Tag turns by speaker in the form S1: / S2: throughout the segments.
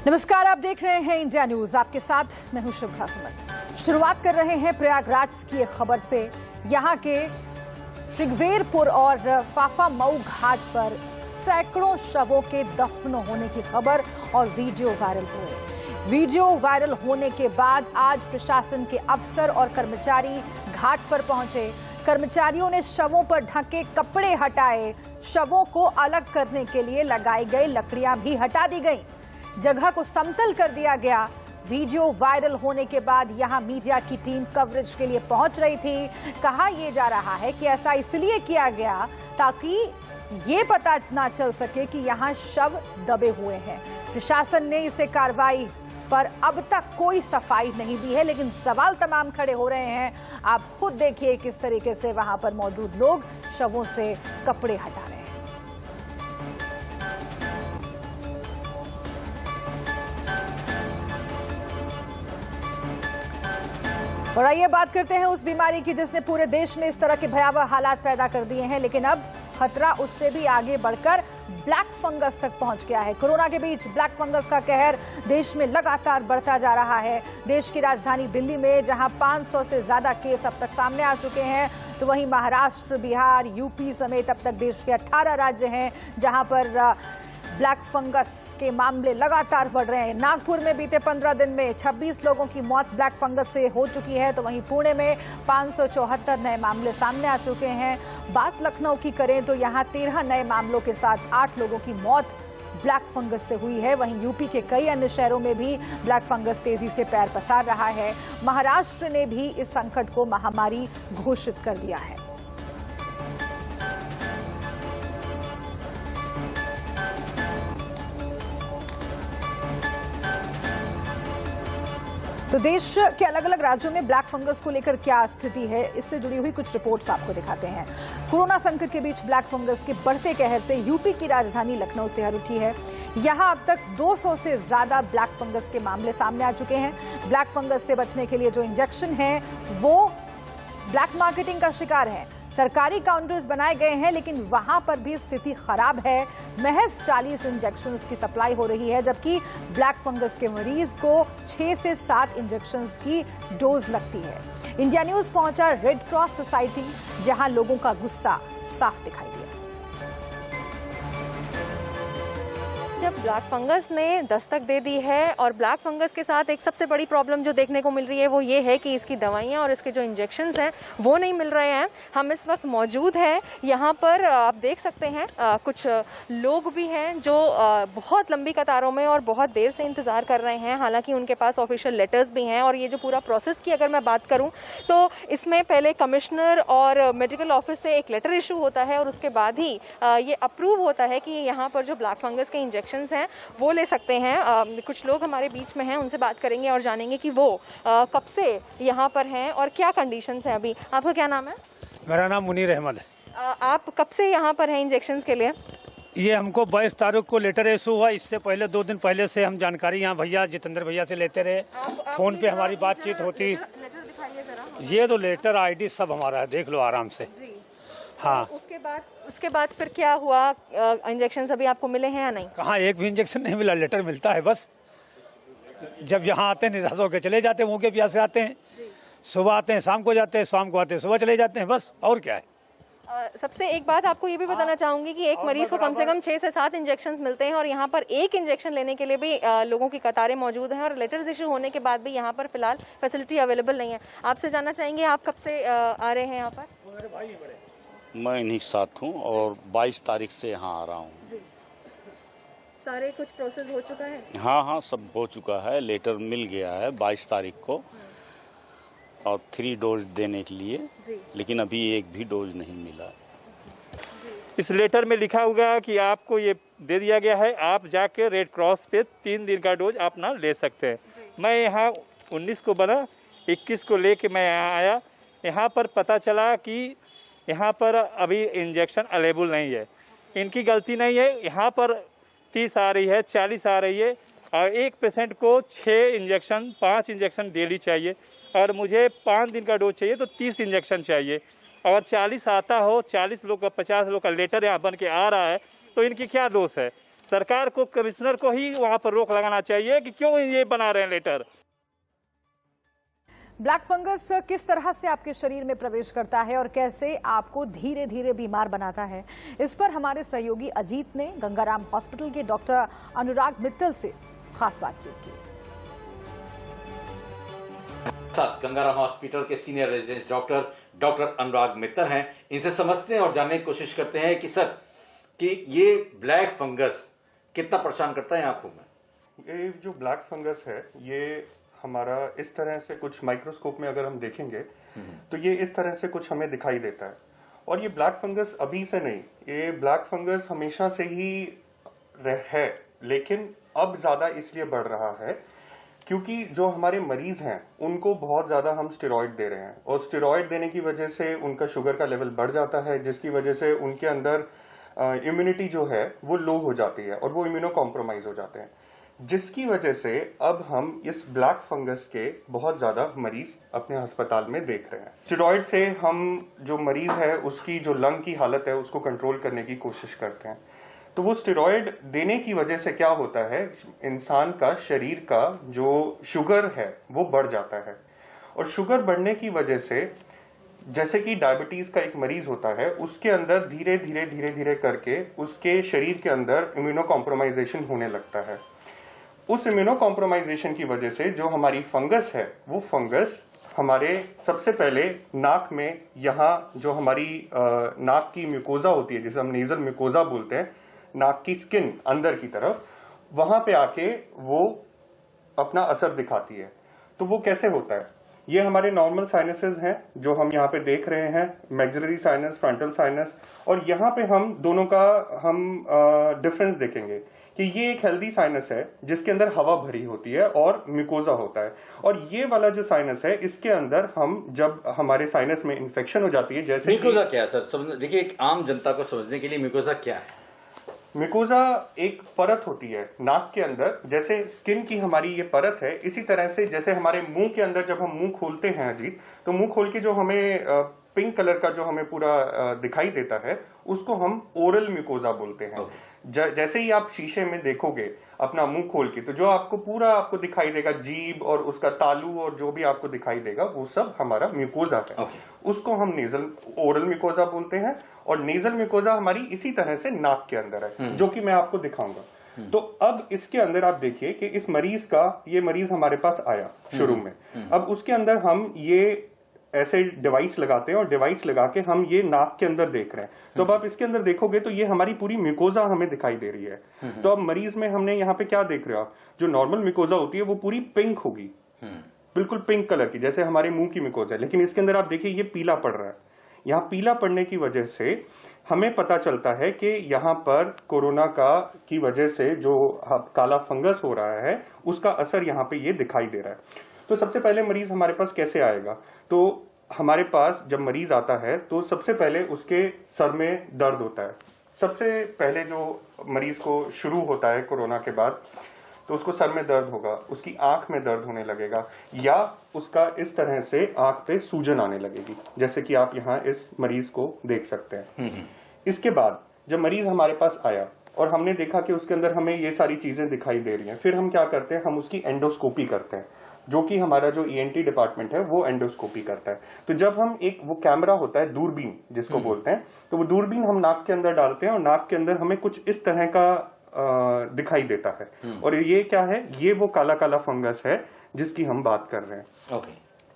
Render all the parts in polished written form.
S1: नमस्कार, आप देख रहे हैं इंडिया न्यूज। आपके साथ मैं हूं शुभ्रा सुमन। शुरुआत कर रहे हैं प्रयागराज की एक खबर से। यहां के श्रीगवेरपुर और फाफामऊ घाट पर सैकड़ों शवों के दफन होने की खबर और वीडियो वायरल हुए। वीडियो वायरल होने के बाद आज प्रशासन के अफसर और कर्मचारी घाट पर पहुंचे। कर्मचारियों ने शवों पर ढके कपड़े हटाए। शवों को अलग करने के लिए लगाई गई लकड़ियां भी हटा दी गई। जगह को समतल कर दिया गया। वीडियो वायरल होने के बाद यहां मीडिया की टीम कवरेज के लिए पहुंच रही थी। कहा यह जा रहा है कि ऐसा इसलिए किया गया ताकि ये पता ना चल सके कि यहां शव दबे हुए हैं। प्रशासन ने इसे कार्रवाई पर अब तक कोई सफाई नहीं दी है, लेकिन सवाल तमाम खड़े हो रहे हैं। आप खुद देखिए किस तरीके से वहां पर मौजूद लोग शवों से कपड़े हटा रहे हैं। और आइए बात करते हैं उस बीमारी की जिसने पूरे देश में इस तरह के भयावह हालात पैदा कर दिए हैं, लेकिन अब खतरा उससे भी आगे बढ़कर ब्लैक फंगस तक पहुंच गया है। कोरोना के बीच ब्लैक फंगस का कहर देश में लगातार बढ़ता जा रहा है। देश की राजधानी दिल्ली में जहां 500 से ज्यादा केस अब तक सामने आ चुके हैं, तो वहीं महाराष्ट्र, बिहार, यूपी समेत अब तक देश के 18 राज्य हैं जहां पर ब्लैक फंगस के मामले लगातार बढ़ रहे हैं। नागपुर में बीते 15 दिन में 26 लोगों की मौत ब्लैक फंगस से हो चुकी है, तो वहीं पुणे में 574 नए मामले सामने आ चुके हैं। बात लखनऊ की करें तो यहां 13 नए मामलों के साथ 8 लोगों की मौत ब्लैक फंगस से हुई है। वहीं यूपी के कई अन्य शहरों में भी ब्लैक फंगस तेजी से पैर पसार रहा है। महाराष्ट्र ने भी इस संकट को महामारी घोषित कर दिया है। तो देश के अलग अलग राज्यों में ब्लैक फंगस को लेकर क्या स्थिति है, इससे जुड़ी हुई कुछ रिपोर्ट्स आपको दिखाते हैं। कोरोना संकट के बीच ब्लैक फंगस के बढ़ते कहर से यूपी की राजधानी लखनऊ सिहर उठी है। यहां अब तक 200 से ज्यादा ब्लैक फंगस के मामले सामने आ चुके हैं। ब्लैक फंगस से बचने के लिए जो इंजेक्शन है वो ब्लैक मार्केटिंग का शिकार है। सरकारी काउंटर्स बनाए गए हैं, लेकिन वहां पर भी स्थिति खराब है। महज 40 इंजेक्शंस की सप्लाई हो रही है, जबकि ब्लैक फंगस के मरीज को 6 से 7 इंजेक्शंस की डोज लगती है। इंडिया न्यूज पहुंचा रेड क्रॉस सोसाइटी, जहां लोगों का गुस्सा साफ दिखाई दिया।
S2: जब ब्लैक फंगस ने दस्तक दे दी है और ब्लैक फंगस के साथ एक सबसे बड़ी प्रॉब्लम जो देखने को मिल रही है वो ये है कि इसकी दवाइयाँ और इसके जो इंजेक्शंस हैं वो नहीं मिल रहे हैं। हम इस वक्त मौजूद हैं यहाँ पर, आप देख सकते हैं कुछ लोग भी हैं जो बहुत लंबी कतारों में और बहुत देर से इंतज़ार कर रहे हैं। हालांकि उनके पास ऑफिशियल लेटर्स भी हैं और ये जो पूरा प्रोसेस की अगर मैं बात करूँ तो इसमें पहले कमिश्नर और मेडिकल ऑफिस से एक लेटर इशू होता है और उसके बाद ही ये अप्रूव होता है कि यहाँ पर जो ब्लैक फंगस के इंजेक्शन हैं वो ले सकते हैं। कुछ लोग हमारे बीच में हैं, उनसे बात करेंगे और जानेंगे कि वो कब से यहाँ पर हैं और क्या कंडीशंस हैं अभी। आपका क्या नाम है?
S3: मेरा नाम मुनीर अहमद है।
S2: आप कब से यहाँ पर हैं इंजेक्शंस के लिए?
S3: ये हमको 22 तारीख को लेटर इशू हुआ। इससे पहले 2 दिन पहले से हम जानकारी यहाँ भैया जितेंद्र भैया से लेते रहे। फोन पे हमारी बातचीत होती।
S2: लेटर दिखाइए जरा।
S3: ये तो लेटर आईडी सब हमारा है, देख लो आराम से। हाँ,
S2: उसके बाद फिर क्या हुआ? इंजेक्शन अभी आपको मिले हैं या नहीं?
S3: कहाँ, एक भी इंजेक्शन नहीं मिला। लेटर मिलता है बस। जब यहाँ आते हैं निराश होकर चले जाते हैं, मुँह के प्यासे आते हैं। सुबह आते हैं, शाम को जाते हैं, शाम को आते हैं, सुबह चले जाते हैं, बस। और क्या है?
S2: सबसे एक बात आपको ये भी बताना चाहूंगी कि एक मरीज को कम से कम 6 से 7 इंजेक्शंस मिलते हैं और यहाँ पर एक इंजेक्शन लेने के लिए भी लोगों की कतारें मौजूद हैं और लेटर्स इशू होने के बाद भी यहाँ पर फिलहाल फैसिलिटी अवेलेबल नहीं है। आपसे जानना चाहेंगे आप कब से आ रहे हैं यहाँ पर?
S4: मैं इन्हीं के साथ हूँ और 22 तारीख से यहाँ आ रहा हूँ।
S2: सारे कुछ प्रोसेस हो चुका है?
S4: हाँ, सब हो चुका है। लेटर मिल गया है 22 तारीख को और 3 डोज देने के लिए, लेकिन अभी एक भी डोज नहीं मिला।
S5: इस लेटर में लिखा हुआ कि आपको ये दे दिया गया है, आप जाके रेड क्रॉस पे 3 दिन का डोज अपना ले सकते हैं। मैं यहाँ 19 को बना, 21 को लेके मैं यहाँ आया। यहाँ पर पता चला कि यहाँ पर अभी इंजेक्शन अवेलेबल नहीं है। इनकी गलती नहीं है। यहाँ पर 30 आ रही है, 40 आ रही है और एक पेशेंट को 5 इंजेक्शन डेली चाहिए और मुझे 5 दिन का डोज चाहिए तो 30 इंजेक्शन चाहिए। और 40 आता हो, 40 लोग का 50 लोग का लेटर यहाँ बन के आ रहा है, तो इनकी क्या दोष है? सरकार को, कमिश्नर को ही वहाँ पर रोक लगाना चाहिए कि क्यों ये बना रहे हैं लेटर।
S1: ब्लैक फंगस किस तरह से आपके शरीर में प्रवेश करता है और कैसे आपको धीरे धीरे बीमार बनाता है, इस पर हमारे सहयोगी अजीत ने गंगाराम हॉस्पिटल के डॉक्टर अनुराग मित्तल से खास बातचीत की।
S6: साथ गंगाराम हॉस्पिटल के सीनियर रेजिडेंट डॉक्टर अनुराग मित्तल हैं। इनसे समझते हैं और जानने की कोशिश करते हैं कि सर, कि ये ब्लैक फंगस कितना परेशान करता है आंखों में।
S7: ये जो ब्लैक फंगस है, ये हमारा इस तरह से कुछ माइक्रोस्कोप में अगर हम देखेंगे तो ये इस तरह से कुछ हमें दिखाई देता है। और ये ब्लैक फंगस अभी से नहीं, ये ब्लैक फंगस हमेशा से ही है, लेकिन अब ज्यादा इसलिए बढ़ रहा है क्योंकि जो हमारे मरीज हैं उनको बहुत ज्यादा हम स्टेरॉइड दे रहे हैं, और स्टेरॉइड देने की वजह से उनका शुगर का लेवल बढ़ जाता है, जिसकी वजह से उनके अंदर इम्यूनिटी जो है वो लो हो जाती है और वो इम्यूनो कॉम्प्रोमाइज हो जाते हैं, जिसकी वजह से अब हम इस ब्लैक फंगस के बहुत ज्यादा मरीज अपने अस्पताल में देख रहे हैं। स्टेरॉइड से हम जो मरीज है उसकी जो लंग की हालत है उसको कंट्रोल करने की कोशिश करते हैं। तो वो स्टेरॉइड देने की वजह से क्या होता है, इंसान का शरीर का जो शुगर है वो बढ़ जाता है, और शुगर बढ़ने की वजह से जैसे कि डायबिटीज का एक मरीज होता है, उसके अंदर धीरे धीरे करके उसके शरीर के अंदर इम्यूनो कॉम्प्रोमाइजेशन होने लगता है। उस इम्यूनो कॉम्प्रोमाइजेशन की वजह से जो हमारी फंगस है, वो फंगस हमारे सबसे पहले नाक में, यहाँ जो हमारी नाक की म्यूकोजा होती है, जिसे हम नेजल म्यूकोजा बोलते हैं, नाक की स्किन अंदर की तरफ, वहां पे आके वो अपना असर दिखाती है। तो वो कैसे होता है, ये हमारे नॉर्मल साइनसेस हैं जो हम यहाँ पे देख रहे हैं, मैक्सिलरी साइनस, फ्रंटल साइनस, और यहाँ पे हम दोनों का डिफरेंस देखेंगे कि ये एक हेल्दी साइनस है जिसके अंदर हवा भरी होती है और म्यूकोजा होता है, और ये वाला जो साइनस है इसके अंदर हम जब हमारे साइनस में इन्फेक्शन हो जाती है, जैसे
S6: म्यूकोजा क्या है सर, देखिए एक आम जनता को समझने के लिए म्यूकोजा क्या है।
S7: म्यूकोजा एक परत होती है नाक के अंदर, जैसे स्किन की हमारी ये परत है, इसी तरह से जैसे हमारे मुंह के अंदर जब हम मुंह खोलते हैं अजीत, तो मुंह खोल के जो हमें पिंक कलर का जो हमें पूरा दिखाई देता है उसको हम ओरल म्यूकोजा बोलते हैं। जैसे ही आप शीशे में देखोगे अपना मुंह खोल के, तो जो आपको पूरा आपको दिखाई देगा, जीभ और उसका तालू और जो भी आपको दिखाई देगा, वो सब हमारा म्यूकोजा है। उसको हम नेजल ओरल म्यूकोजा बोलते हैं, और नेजल म्यूकोजा हमारी इसी तरह से नाक के अंदर है, जो कि मैं आपको दिखाऊंगा। तो अब इसके अंदर आप देखिए कि इस मरीज का, ये मरीज हमारे पास आया शुरू में, अब उसके अंदर हम ये ऐसे डिवाइस लगाते हैं और डिवाइस लगा के हम ये नाक के अंदर देख रहे हैं। तो अब आप इसके अंदर देखोगे तो ये हमारी पूरी म्यूकोजा हमें दिखाई दे रही है। तो अब मरीज में हमने यहाँ पे क्या देख रहे हो आप, जो नॉर्मल म्यूकोजा होती है वो पूरी पिंक होगी, बिल्कुल पिंक कलर की, जैसे हमारे मुंह की म्यूकोजा है, लेकिन इसके अंदर आप देखिए ये पीला पड़ रहा है। यहाँ पीला पड़ने की वजह से हमें पता चलता है कि यहाँ पर कोरोना की वजह से जो काला फंगस हो रहा है उसका असर यहाँ पे ये दिखाई दे रहा है। तो सबसे पहले मरीज हमारे पास कैसे आएगा, तो हमारे पास जब मरीज आता है तो सबसे पहले उसके सर में दर्द होता है। सबसे पहले जो मरीज को शुरू होता है कोरोना के बाद, तो उसको सर में दर्द होगा, उसकी आंख में दर्द होने लगेगा, या उसका इस तरह से आंख पे सूजन आने लगेगी, जैसे कि आप यहाँ इस मरीज को देख सकते हैं। इसके बाद जब मरीज हमारे पास आया और हमने देखा कि उसके अंदर हमें ये सारी चीजें दिखाई दे रही हैं, फिर हम क्या करते हैं, हम उसकी एंडोस्कोपी करते हैं, जो कि हमारा जो ईएनटी डिपार्टमेंट है वो एंडोस्कोपी करता है। तो जब हम वो कैमरा होता है, दूरबीन जिसको बोलते हैं, तो वो दूरबीन हम नाक के अंदर डालते हैं और नाक के अंदर हमें कुछ इस तरह का दिखाई देता है। और ये क्या है, ये वो काला काला फंगस है जिसकी हम बात कर रहे हैं।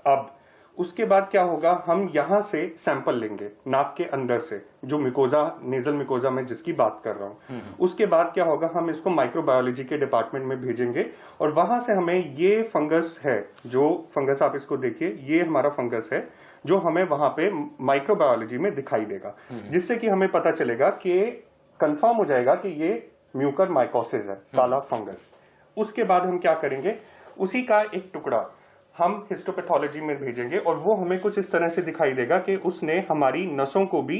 S7: अब उसके बाद क्या होगा, हम यहाँ से सैंपल लेंगे नाक के अंदर से, जो म्यूकोजा, नेजल म्यूकोजा में जिसकी बात कर रहा हूँ। उसके बाद क्या होगा, हम इसको माइक्रोबायोलॉजी के डिपार्टमेंट में भेजेंगे और वहां से हमें ये फंगस है, जो फंगस आप इसको देखिए, ये हमारा फंगस है जो हमें वहां पे माइक्रोबायोलॉजी में दिखाई देगा, जिससे कि हमें पता चलेगा कि कंफर्म हो जाएगा कि ये म्यूकर माइकोसिस है, काला फंगस। उसके बाद हम क्या करेंगे, उसी का एक टुकड़ा हम हिस्टोपैथोलॉजी में भेजेंगे और वो हमें कुछ इस तरह से दिखाई देगा कि उसने हमारी नसों को भी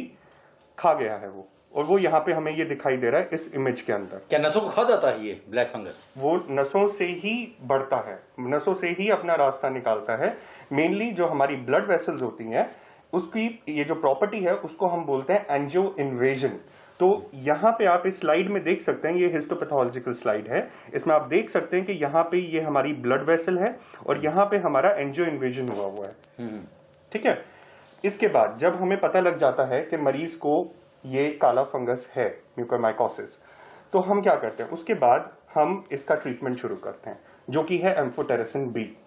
S7: खा गया है वो, और वो यहाँ पे हमें ये दिखाई दे रहा है इस इमेज के अंदर।
S6: क्या नसों को खा जाता है ये ब्लैक फंगस?
S7: वो नसों से ही बढ़ता है, नसों से ही अपना रास्ता निकालता है। मेनली जो हमारी ब्लड वेसल्स होती हैं, उसकी ये जो प्रॉपर्टी है उसको हम बोलते हैं एंजियो इन्वेजन। तो यहाँ पे आप इस स्लाइड में देख सकते हैं, ये हिस्टोपैथोलॉजिकल स्लाइड है। इसमें आप देख सकते हैं कि यहाँ पे ये हमारी ब्लड वेसल है और यहाँ पे हमारा एंजियो इन्वेजन हुआ है। ठीक है। इसके बाद जब हमें पता लग जाता है कि मरीज को ये काला फंगस है, म्यूकोरमाइकोसिस, तो हम क्या करते हैं, उसके बाद हम इसका ट्रीटमेंट शुरू करते हैं, जो कि है एम्फोटेरेसिन बी।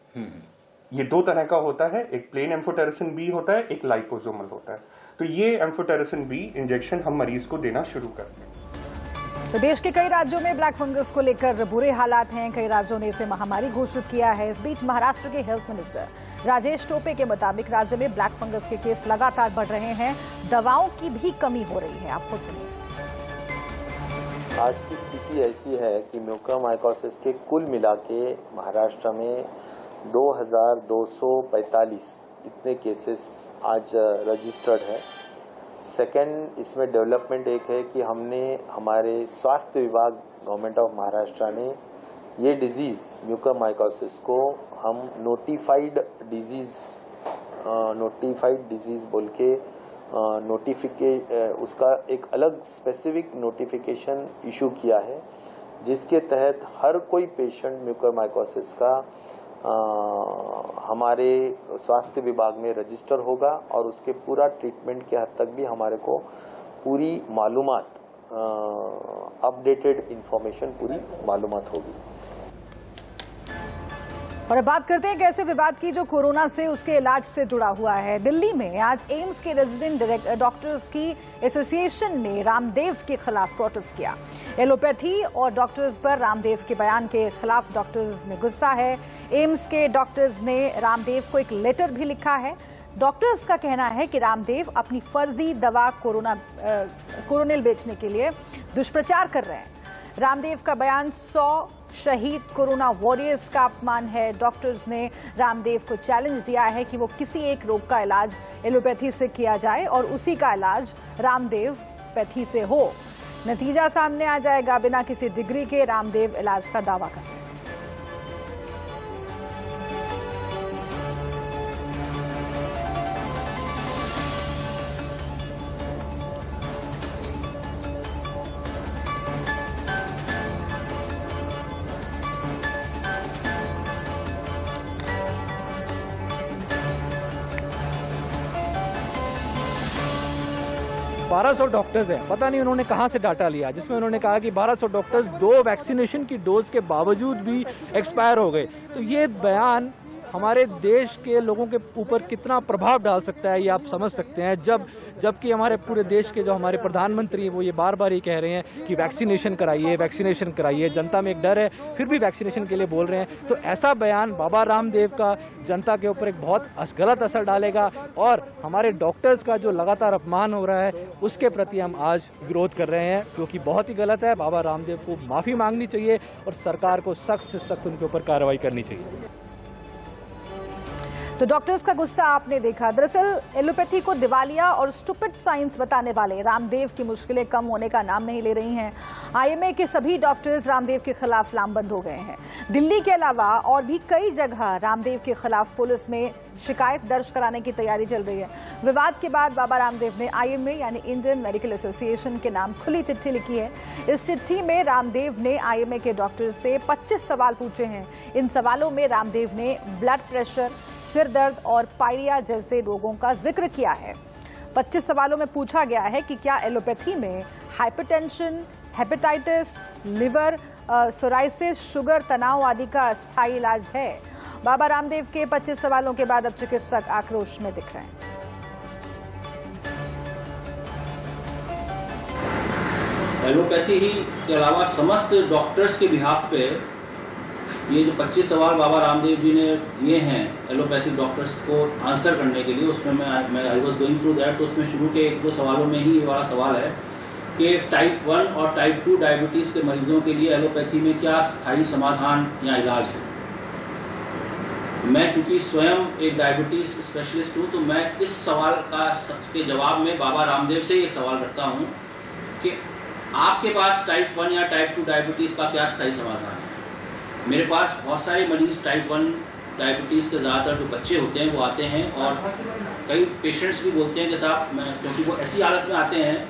S7: ये दो तरह का होता है, एक प्लेन एम्फोटेरेसिन बी होता है, एक लाइपोसोमल होता है। तो ये एम्फोटेरेसिन बी इंजेक्शन हम मरीज को देना शुरू करते हैं।
S1: तो देश के कई राज्यों में ब्लैक फंगस को लेकर बुरे हालात हैं, कई राज्यों ने इसे महामारी घोषित किया है। इस बीच महाराष्ट्र के हेल्थ मिनिस्टर राजेश टोपे के मुताबिक राज्य में ब्लैक फंगस के केस लगातार बढ़ रहे हैं, दवाओं की भी कमी हो रही है। आप खुद सुनिए।
S8: आज की स्थिति ऐसी है कि म्यूकोरमाइकोसिस के कुल मिला के महाराष्ट्र में 2245 इतने केसेस आज रजिस्टर्ड है। सेकेंड, इसमें डेवलपमेंट एक है कि हमने हमारे स्वास्थ्य विभाग गवर्नमेंट ऑफ महाराष्ट्र ने ये डिजीज़ म्यूकोरमाइकोसिस को हम नोटिफाइड डिजीज़ बोल के उसका एक अलग स्पेसिफिक नोटिफिकेशन इशू किया है, जिसके तहत हर कोई पेशेंट म्यूकोरमाइकोसिस का हमारे स्वास्थ्य विभाग में रजिस्टर होगा और उसके पूरा ट्रीटमेंट के हद तक भी हमारे को पूरी मालूमात, अपडेटेड इंफॉर्मेशन, पूरी मालूमात होगी।
S1: और अब बात करते हैं एक ऐसे विवाद की जो कोरोना से, उसके इलाज से जुड़ा हुआ है। दिल्ली में आज एम्स के रेजिडेंट डॉक्टर्स की एसोसिएशन ने रामदेव के खिलाफ प्रोटेस्ट किया। एलोपैथी और डॉक्टर्स पर रामदेव के बयान के खिलाफ डॉक्टर्स में गुस्सा है। एम्स के डॉक्टर्स ने रामदेव को एक लेटर भी लिखा है। डॉक्टर्स का कहना है कि रामदेव अपनी फर्जी दवा कोरोनिल बेचने के लिए दुष्प्रचार कर रहे हैं। रामदेव का बयान 100 शहीद कोरोना वॉरियर्स का अपमान है। डॉक्टर्स ने रामदेव को चैलेंज दिया है कि वो किसी एक रोग का इलाज एलोपैथी से किया जाए और उसी का इलाज रामदेव पैथी से हो। नतीजा सामने आ जाएगा। बिना किसी डिग्री के रामदेव इलाज का दावा कर रहे हैं।
S9: $1200 डॉक्टर्स हैं, पता नहीं उन्होंने कहां से डाटा लिया, जिसमें उन्होंने कहा कि 1200 डॉक्टर्स 2 वैक्सीनेशन की डोज के बावजूद भी एक्सपायर हो गए। तो ये बयान हमारे देश के लोगों के ऊपर कितना प्रभाव डाल सकता है, ये आप समझ सकते हैं। जबकि हमारे पूरे देश के जो हमारे प्रधानमंत्री हैं वो ये बार बार ये कह रहे हैं कि वैक्सीनेशन कराइए, जनता में एक डर है, फिर भी वैक्सीनेशन के लिए बोल रहे हैं। तो ऐसा बयान बाबा रामदेव का जनता के ऊपर एक बहुत गलत असर डालेगा और हमारे डॉक्टर्स का जो लगातार अपमान हो रहा है उसके प्रति हम आज विरोध कर रहे हैं, जो कि बहुत ही गलत है। बाबा रामदेव को माफ़ी मांगनी चाहिए और सरकार को सख्त से सख्त उनके ऊपर कार्रवाई करनी चाहिए।
S1: तो डॉक्टर्स का गुस्सा आपने देखा। दरअसल एलोपैथी को दिवालिया और स्टूपिड साइंस बताने वाले रामदेव की मुश्किलें कम होने का नाम नहीं ले रही हैं। आईएमए के सभी डॉक्टर्स रामदेव के खिलाफ लामबंद हो गए हैं। दिल्ली के अलावा और भी कई जगह रामदेव के खिलाफ पुलिस में शिकायत दर्ज कराने की तैयारी चल रही है। विवाद के बाद बाबा रामदेव ने आईएमए यानी इंडियन मेडिकल एसोसिएशन के नाम खुली चिट्ठी लिखी है। इस चिट्ठी में रामदेव ने आईएमए के डॉक्टर्स से 25 सवाल पूछे हैं। इन सवालों में रामदेव ने ब्लड प्रेशर, सिर दर्द और पायरिया जैसे रोगों का जिक्र किया है। 25 सवालों में पूछा गया है कि क्या एलोपैथी में hypertension, hepatitis, liver, psoriasis, sugar, तनाव आदि का स्थायी इलाज है। बाबा रामदेव के 25 सवालों के बाद अब चिकित्सक आक्रोश में दिख रहे हैं।
S10: एलोपैथी ही के अलावा समस्त डॉक्टर्स के बिहाफ पे ये जो 25 सवाल बाबा रामदेव जी ने दिए हैं एलोपैथिक डॉक्टर्स को आंसर करने के लिए, उसमें मैं I was going through that. तो उसमें शुरू के 1-2 सवालों में ही ये वाला सवाल है कि टाइप 1 और टाइप 2 डायबिटीज के मरीजों के लिए एलोपैथी में क्या स्थायी समाधान या इलाज है। मैं चूंकि स्वयं एक डायबिटीज स्पेशलिस्ट हूँ, तो मैं इस सवाल के जवाब में बाबा रामदेव से एक सवाल रखता हूँ कि आपके पास टाइप 1 या टाइप 2 डायबिटीज का क्या स्थायी समाधान है। मेरे पास बहुत सारे मरीज टाइप 1 डायबिटीज़ के ज़्यादातर जो बच्चे होते हैं वो आते हैं और कई पेशेंट्स भी बोलते हैं कि साहब मैं, क्योंकि वो ऐसी हालत में आते हैं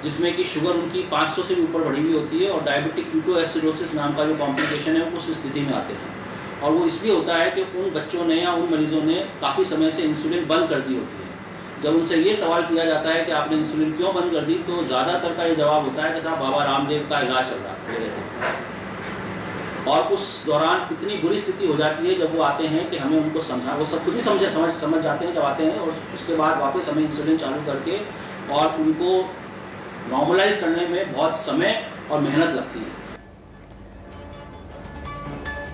S10: जिसमें कि शुगर उनकी 500 से भी ऊपर बढ़ी हुई होती है और डायबिटिक कीटोएसिडोसिस नाम का जो कॉम्प्लिकेशन है उस स्थिति में आते हैं। और वो इसलिए होता है कि उन बच्चों ने या उन मरीजों ने काफ़ी समय से इंसुलिन बंद कर दी होती है। जब उनसे ये सवाल किया जाता है कि आपने इंसुलिन क्यों बंद कर दी, तो ज़्यादातर का ये जवाब होता है कि साहब बाबा रामदेव का इलाज चल रहा है। और उस दौरान इतनी बुरी स्थिति हो जाती है जब वो आते हैं कि हमें उनको समझा, वो सब खुद ही समझ जाते हैं जब आते हैं, और उसके बाद वापस हमें इंसुलिन चालू करके और उनको नॉर्मलाइज करने में बहुत समय और मेहनत लगती है।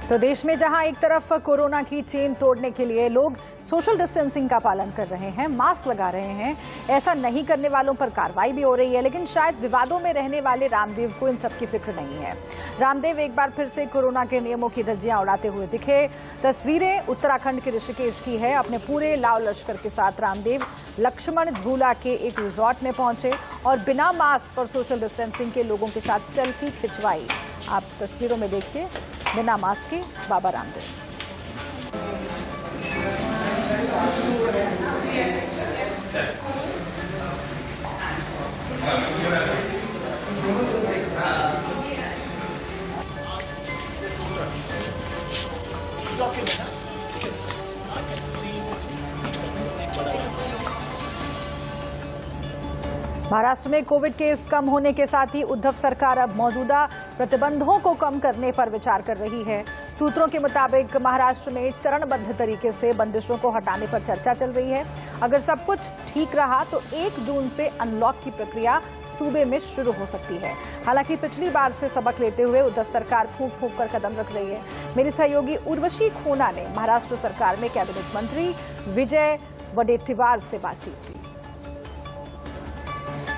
S1: तो देश में जहां एक तरफ कोरोना की चेन तोड़ने के लिए लोग सोशल डिस्टेंसिंग का पालन कर रहे हैं, मास्क लगा रहे हैं, ऐसा नहीं करने वालों पर कार्रवाई भी हो रही है, लेकिन शायद विवादों में रहने वाले रामदेव को इन सब की फिक्र नहीं है। रामदेव एक बार फिर से कोरोना के नियमों की धज्जियां उड़ाते हुए दिखे। तस्वीरें उत्तराखंड के ऋषिकेश की है। अपने पूरे लाव लश्कर के साथ रामदेव लक्ष्मण झूला के एक रिजॉर्ट में पहुंचे और बिना मास्क और सोशल डिस्टेंसिंग के लोगों के साथ सेल्फी खिंचवाई। आप तस्वीरों में देखिए बिना मास्क के बाबा रामदेव। महाराष्ट्र में कोविड केस कम होने के साथ ही उद्धव सरकार अब मौजूदा प्रतिबंधों को कम करने पर विचार कर रही है। सूत्रों के मुताबिक महाराष्ट्र में चरणबद्ध तरीके से बंदिशों को हटाने पर चर्चा चल रही है। अगर सब कुछ ठीक रहा तो 1 जून से अनलॉक की प्रक्रिया सूबे में शुरू हो सकती है। हालांकि पिछली बार से सबक लेते हुए उद्धव सरकार फूंक फूंक कर कदम रख रही है। मेरी सहयोगी उर्वशी खोना ने महाराष्ट्र सरकार में कैबिनेट मंत्री विजय वडेट्टीवार से बातचीत की।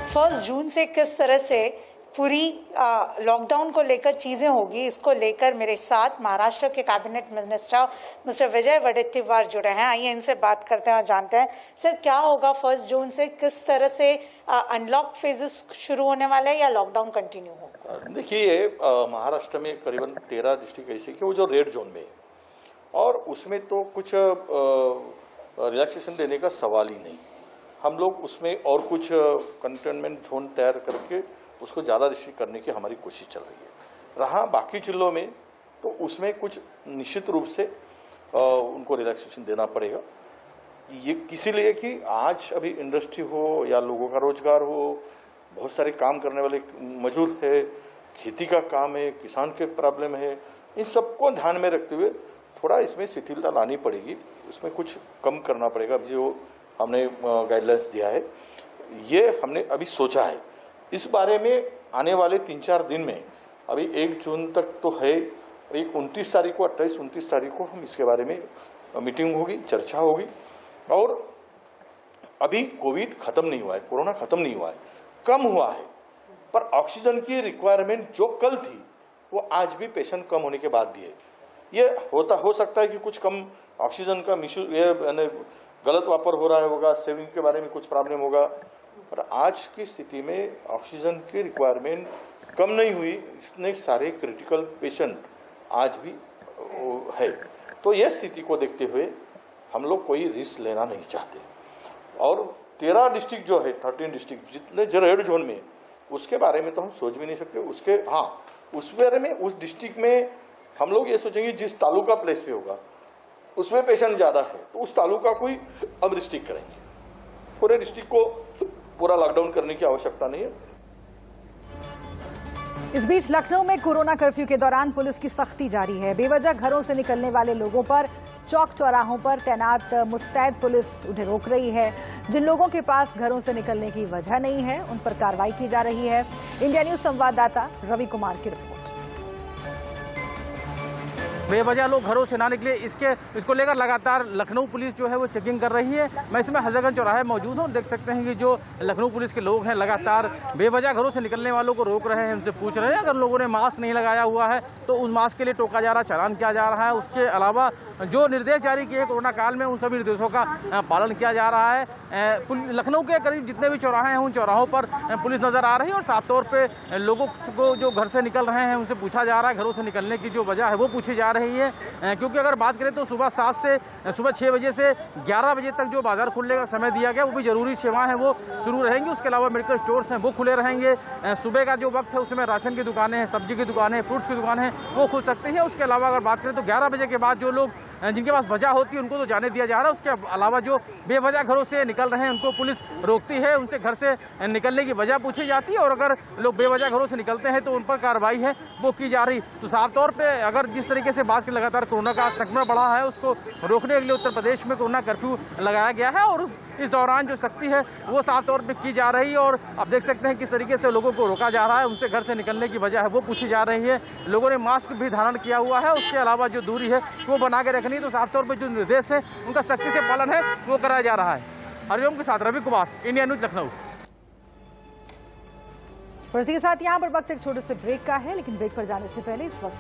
S11: 1 जून से किस तरह से पूरी लॉकडाउन को लेकर चीजें होगी, इसको लेकर मेरे साथ महाराष्ट्र के कैबिनेट मिनिस्टर मिस्टर विजय वडेट्टीवार जुड़े हैं। आइए इनसे बात करते हैं और जानते हैं सर क्या होगा 1 जून से, किस तरह से अनलॉक फेजेस शुरू होने वाले हैं या लॉकडाउन कंटिन्यू होगा?
S12: देखिए महाराष्ट्र में करीबन 13 डिस्ट्रिक्ट ऐसे कि वो जो रेड जोन में है और उसमें तो कुछ रिलैक्सेशन देने का सवाल ही नहीं। हम लोग उसमें और कुछ कंटेनमेंट जोन तैयार करके उसको ज़्यादा रिस्ट्रिक्ट करने की हमारी कोशिश चल रही है। रहा बाकी जिलों में तो उसमें कुछ निश्चित रूप से उनको रिलैक्सेशन देना पड़ेगा। ये किसी लिए कि आज अभी इंडस्ट्री हो या लोगों का रोजगार हो, बहुत सारे काम करने वाले मजदूर है, खेती का काम है, किसान के प्रॉब्लम है, इन सबको ध्यान में रखते हुए थोड़ा इसमें शिथिलता लानी पड़ेगी, उसमें कुछ कम करना पड़ेगा। जो हमने गाइडलाइंस दिया है ये हमने अभी सोचा है। इस बारे में आने वाले 3-4 दिन में, अभी 1 जून तक तो है, एक 29 तारीख को 28-29 तारीख को हम इसके बारे में मीटिंग होगी, चर्चा होगी। और अभी कोविड खत्म नहीं हुआ है, कोरोना खत्म नहीं हुआ है, कम हुआ है, पर ऑक्सीजन की रिक्वायरमेंट जो कल थी वो आज भी पेशेंट कम होने के बाद भी है। ये हो सकता है कि कुछ कम ऑक्सीजन का गलत वापर हो रहा है होगा, सेविंग के बारे में कुछ प्रॉब्लम होगा, पर आज की स्थिति में ऑक्सीजन की रिक्वायरमेंट कम नहीं हुई। इतने सारे क्रिटिकल पेशेंट आज भी है, तो यह स्थिति को देखते हुए हम लोग कोई रिस्क लेना नहीं चाहते। और 13 डिस्ट्रिक्ट जो है, 13 डिस्ट्रिक्ट जितने जो रेड जोन में, उसके बारे में तो हम सोच भी नहीं सकते। उस बारे में उस डिस्ट्रिक्ट में हम लोग ये सोचेंगे जिस तालुका प्लेस पे होगा उसमें पेशेंट ज्यादा है तो उस तालुका को ही अब रिस्ट्रिक्ट करेंगे। पूरे डिस्ट्रिक्ट को पूरा लॉकडाउन करने की आवश्यकता नहीं है।
S1: इस बीच लखनऊ में कोरोना कर्फ्यू के दौरान पुलिस की सख्ती जारी है। बेवजह घरों से निकलने वाले लोगों पर चौक चौराहों पर तैनात मुस्तैद पुलिस उन्हें रोक रही है। जिन लोगों के पास घरों से निकलने की वजह नहीं है उन पर कार्रवाई की जा रही है। इंडिया न्यूज संवाददाता रवि कुमार की रिपोर्ट।
S9: बेवजह लोग घरों से ना निकले, इसको लेकर लगातार लखनऊ पुलिस जो है वो चेकिंग कर रही है। मैं इसमें हजरतगंज चौराहे मौजूद हूँ, देख सकते हैं कि जो लखनऊ पुलिस के लोग हैं लगातार बेवजह घरों से निकलने वालों को रोक रहे हैं, उनसे पूछ रहे हैं। अगर लोगों ने मास्क नहीं लगाया हुआ है तो उस मास्क के लिए टोका जा रहा, चालान किया जा रहा है। उसके अलावा जो निर्देश जारी किए कोरोना काल में उन सभी निर्देशों का पालन किया जा रहा है। लखनऊ के करीब जितने भी चौराहे हैं उन चौराहों पर पुलिस नजर आ रही है और साफ तौर पर लोगों को जो घर से निकल रहे हैं उनसे पूछा जा रहा है, घरों से निकलने की जो वजह है वो पूछी जा रही है।
S13: रही है, क्योंकि अगर बात करें तो सुबह 6 बजे से 11 बजे तक जो बाजार खुलने का समय दिया गया वो भी जरूरी सेवाएं हैं वो शुरू रहेंगी। उसके अलावा मेडिकल स्टोर्स हैं वो खुले रहेंगे। सुबह का जो वक्त है उसमें राशन की दुकानें हैं, सब्जी की दुकानें, फ्रूट्स की दुकानें हैं वो खुल सकती हैं। उसके अलावा अगर बात करें तो 11 बजे के बाद जो लोग जिनके पास वजह होती है उनको तो जाने दिया जा रहा है। उसके अलावा जो बेवजह घरों से निकल रहे हैं उनको पुलिस रोकती है, उनसे घर से निकलने की वजह पूछी जाती है और अगर लोग बेवजह घरों से निकलते हैं तो उन पर कार्रवाई है वो की जा रही। तो साफ तौर पे अगर जिस तरीके से बात की लगातार कोरोना का संक्रमण बढ़ा है उसको रोकने के लिए उत्तर प्रदेश में कोरोना कर्फ्यू लगाया गया है और इस दौरान जो सख्ती है वो साफ तौर पे की जा रही है। और आप देख सकते हैं किस तरीके से लोगों को रोका जा रहा है, उनसे घर से निकलने की वजह है वो पूछी जा रही है। लोगों ने मास्क भी धारण किया हुआ है, उसके अलावा जो दूरी है वो बना के रखनी। तो साफ तौर पर जो निर्देश है उनका सख्ती से पालन है वो कराया जा रहा है। हरिओम के साथ रवि कुमार, इंडिया न्यूज, लखनऊ।
S1: और इसी के साथ यहाँ पर वक्त एक छोटे से ब्रेक का है, लेकिन ब्रेक पर जाने से पहले इस वक्त